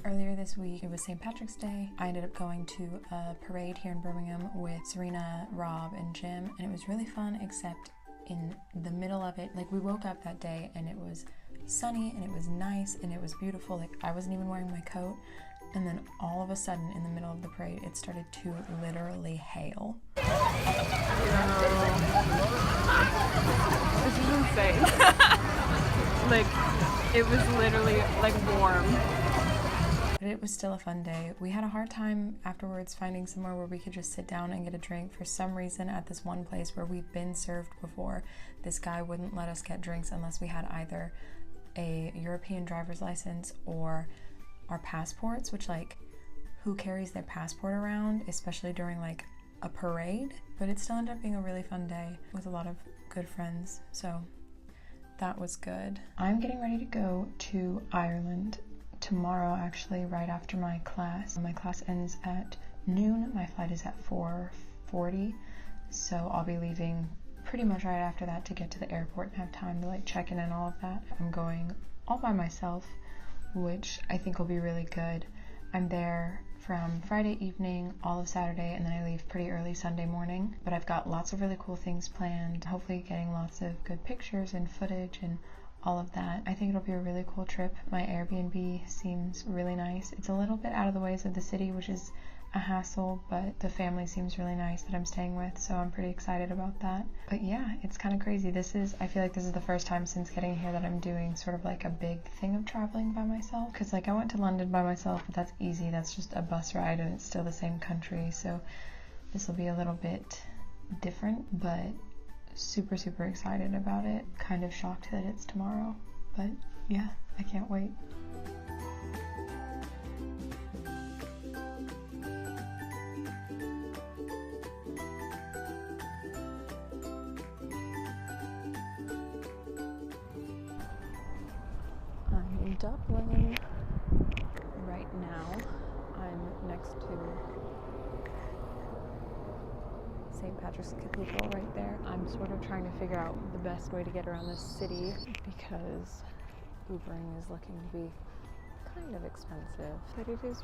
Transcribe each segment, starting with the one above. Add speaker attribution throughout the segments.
Speaker 1: earlier this week. It was St. Patrick's Day. I ended up going to a parade here in Birmingham with Serena, Rob, and Jim, and it was really fun, except in the middle of it, like we woke up that day and it was sunny and it was nice and it was beautiful. Like I wasn't even wearing my coat, and then all of a sudden in the middle of the parade it started to literally hail.
Speaker 2: This is insane. Like it was literally like warm.
Speaker 1: But it was still a fun day. We had a hard time afterwards finding somewhere where we could just sit down and get a drink. For some reason, at this one place where we've been served before, this guy wouldn't let us get drinks unless we had either a European driver's license or our passports, which, like, who carries their passport around, especially during like a parade? But it still ended up being a really fun day with a lot of good friends, so that was good. I'm getting ready to go to Ireland tomorrow, actually, right after my class. My class ends at noon. My flight is at 4:40, so I'll be leaving pretty much right after that to get to the airport and have time to like check in and all of that. I'm going all by myself, which I think will be really good. I'm there from Friday evening, all of Saturday, and then I leave pretty early Sunday morning. But I've got lots of really cool things planned, hopefully getting lots of good pictures and footage and all of that. I think it'll be a really cool trip. My Airbnb seems really nice. It's a little bit out of the ways of the city, which is a hassle, but the family seems really nice that I'm staying with, so I'm pretty excited about that. But yeah, it's kind of crazy. I feel like this is the first time since getting here that I'm doing sort of like a big thing of traveling by myself, because like I went to London by myself, but that's easy. That's just a bus ride and it's still the same country, so this will be a little bit different, but super excited about it. Kind of shocked that it's tomorrow, but yeah, I can't wait. I'm in Dublin right now. I'm next to St. Patrick's Cathedral right there. I'm sort of trying to figure out the best way to get around this city because Ubering is looking to be kind of expensive, but it is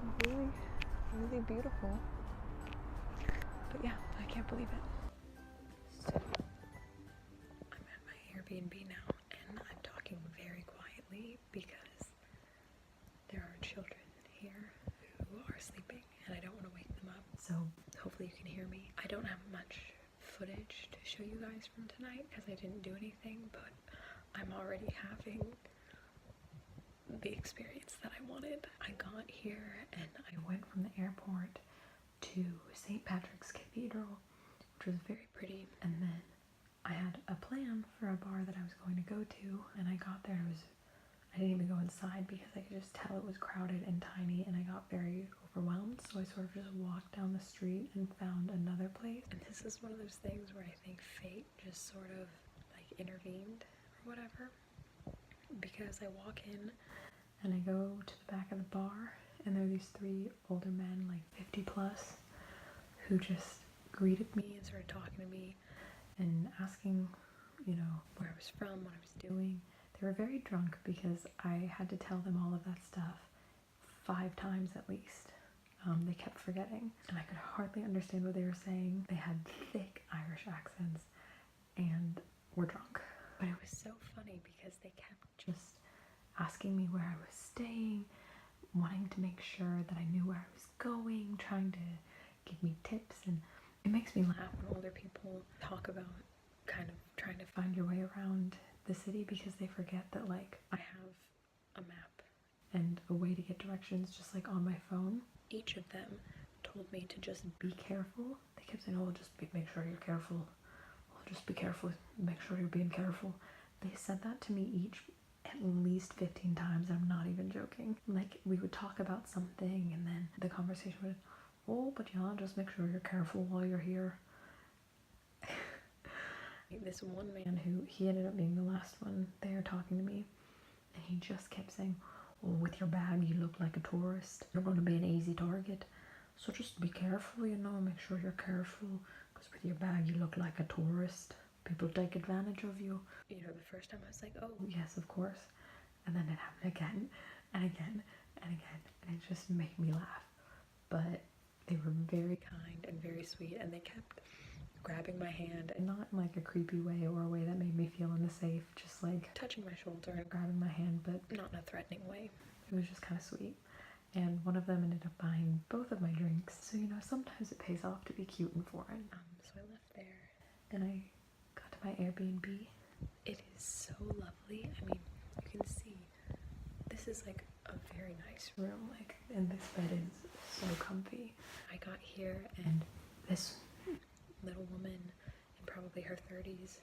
Speaker 1: really beautiful. But yeah, I can't believe it. So I'm at my Airbnb now and I'm talking very quietly because there are children here who are sleeping and I don't want to wake them up. So hopefully you can hear me. I don't have much footage to show you guys from tonight because I didn't do anything, but I'm already having the experience that I wanted. I got here and I went from the airport to St. Patrick's Cathedral, which was very pretty, and then I had a plan for a bar that I was going to go to, and I got there. I didn't even go inside because I could just tell it was crowded and tiny, and I got very overwhelmed, so I sort of just walked down the street and found another place. And this is one of those things where I think fate just sort of like intervened or whatever, because I walk in and I go to the back of the bar and there are these three older men, like 50 plus, who just greeted me and started talking to me and asking, you know, where I was from, what I was doing. They were very drunk because I had to tell them all of that stuff 5 times at least. They kept forgetting, and I could hardly understand what they were saying. They had thick Irish accents and were drunk. But it was so funny because they kept just asking me where I was staying, wanting to make sure that I knew where I was going, trying to give me tips, and it makes me laugh when older people talk about kind of trying to find your way around the city because they forget that, like, I have a map and a way to get directions just like on my phone. Each of them told me to just be careful. They kept saying, oh, make sure you're careful. Well, just be careful, make sure you're being careful. They said that to me each at least 15 times. I'm not even joking. Like, we would talk about something and then the conversation would, oh, but yeah, just make sure you're careful while you're here. This one man he ended up being the last one there talking to me, and he just kept saying, oh, with your bag you look like a tourist. You're going to be an easy target. So just be careful, you know, make sure you're careful, because with your bag you look like a tourist. People take advantage of you. You know, the first time I was like, oh, yes, of course. And then it happened again and again. and again, it just made me laugh. But they were very kind and very sweet, and they kept grabbing my hand, and not in like a creepy way or a way that made me feel unsafe, just like touching my shoulder and grabbing my hand, but not in a threatening way. It was just kind of sweet. And one of them ended up buying both of my drinks. So, you know, sometimes it pays off to be cute and foreign. So I left there and I got to my Airbnb. It is so lovely. I mean, you can see this is like a very nice room. Like, and this bed is so comfy. I got here and this little woman in probably her 30s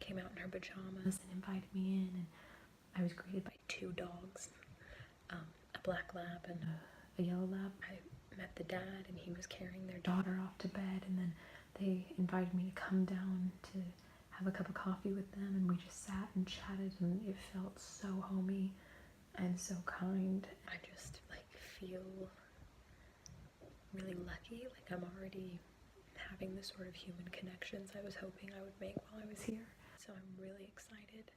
Speaker 1: came out in her pajamas and invited me in, and I was greeted by 2 dogs, a black lab and a yellow lab. I met the dad and he was carrying their daughter off to bed, and then they invited me to come down to have a cup of coffee with them, and we just sat and chatted, and it felt so homey and so kind. I just like feel really lucky, like I'm already having the sort of human connections I was hoping I would make while I was here. So I'm really excited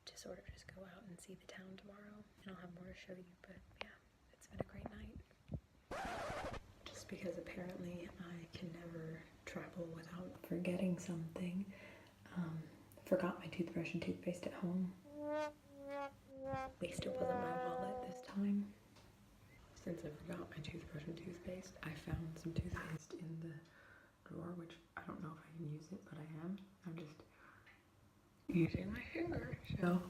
Speaker 1: to sort of just go out and see the town tomorrow, and I'll have more to show you, but yeah, it's been a great night. Just because apparently I can never travel without forgetting something. Forgot my toothbrush and toothpaste at home. At least it wasn't my wallet this time. Since I forgot my toothbrush and toothpaste, I found some toothpaste in the drawer, which I don't know if I can use it, but I am. I'm just using my finger. So,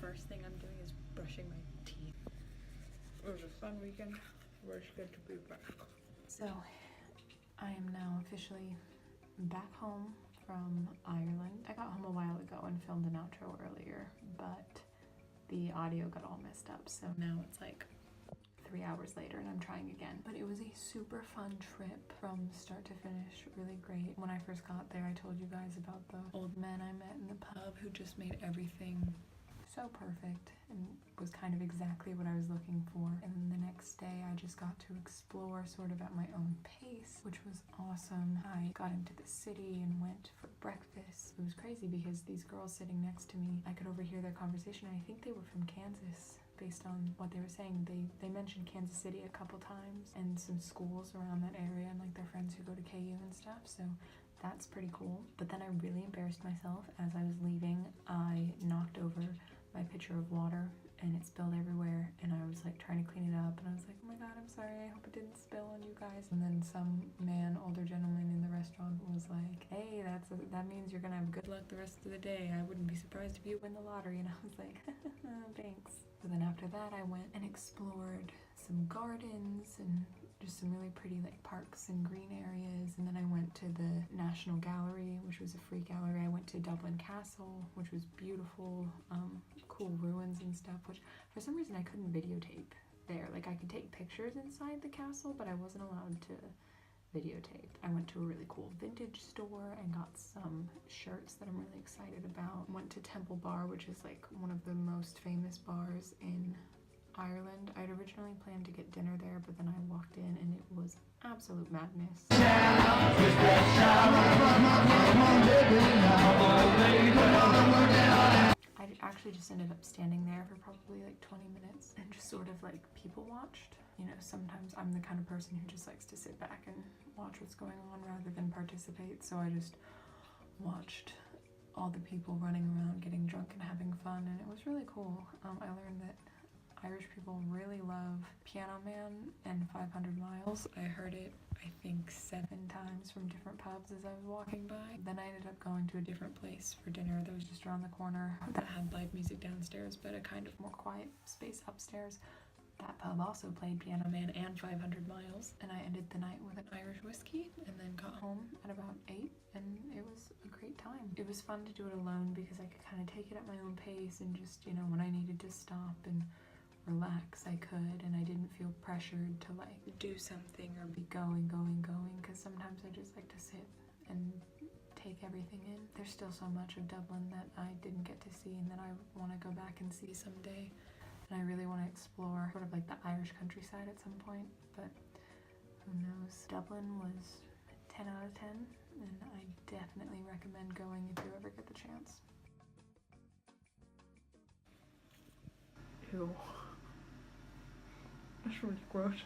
Speaker 1: first thing I'm doing is brushing my teeth. It was a fun weekend. We're just good to be back. So, I am now officially back home from Ireland. I got home a while ago and filmed an outro earlier, but the audio got all messed up, so now it's like 3 hours later and I'm trying again. But it was a super fun trip from start to finish, really great. When I first got there, I told you guys about the old man I met in the pub who just made everything so perfect and was kind of exactly what I was looking for. And then the next day I just got to explore sort of at my own pace, which was awesome. I got into the city and went for breakfast. It was crazy because these girls sitting next to me, I could overhear their conversation. I think they were from Kansas based on what they were saying. They mentioned Kansas City a couple times and some schools around that area and like their friends who go to KU and stuff. So that's pretty cool. But then I really embarrassed myself. As I was leaving, I knocked over my pitcher of water and it spilled everywhere, and I was like trying to clean it up, and I was like, oh my god, I'm sorry, I hope it didn't spill on you guys. And then some man, older gentleman in the restaurant was like, hey, that means you're gonna have good luck the rest of the day. I wouldn't be surprised if you win the lottery. And I was like, thanks. So then after that I went and explored some gardens and just some really pretty like parks and green areas, and then I went to the National Gallery, which was a free gallery. I went to Dublin Castle, which was beautiful, cool ruins and stuff, which for some reason I couldn't videotape there. Like I could take pictures inside the castle, but I wasn't allowed to videotape. I went to a really cool vintage store and got some shirts that I'm really excited about. Went to Temple Bar, which is like one of the most famous bars in Ireland. I'd originally planned to get dinner there, but then I walked in and it was absolute madness. I actually just ended up standing there for probably like 20 minutes and just sort of like people watched. You know, sometimes I'm the kind of person who just likes to sit back and watch what's going on rather than participate, so I just watched all the people running around getting drunk and having fun, and it was really cool. I learned that Irish people really love Piano Man and 500 Miles. I heard it, I think, 7 times from different pubs as I was walking by. Then I ended up going to a different place for dinner that was just around the corner that had live music downstairs, but a kind of more quiet space upstairs. That pub also played Piano Man and 500 Miles, and I ended the night with an Irish whiskey and then got home at about 8, and it was a great time. It was fun to do it alone because I could kind of take it at my own pace and just, you know, when I needed to stop and relax, I could, and I didn't feel pressured to like do something or be going, because sometimes I just like to sit and take everything in. There's still so much of Dublin that I didn't get to see and that I want to go back and see someday. And I really want to explore sort of like the Irish countryside at some point, but who knows. Dublin was 10 out of 10, and I definitely recommend going if you ever get the chance. Ew. That's really gross.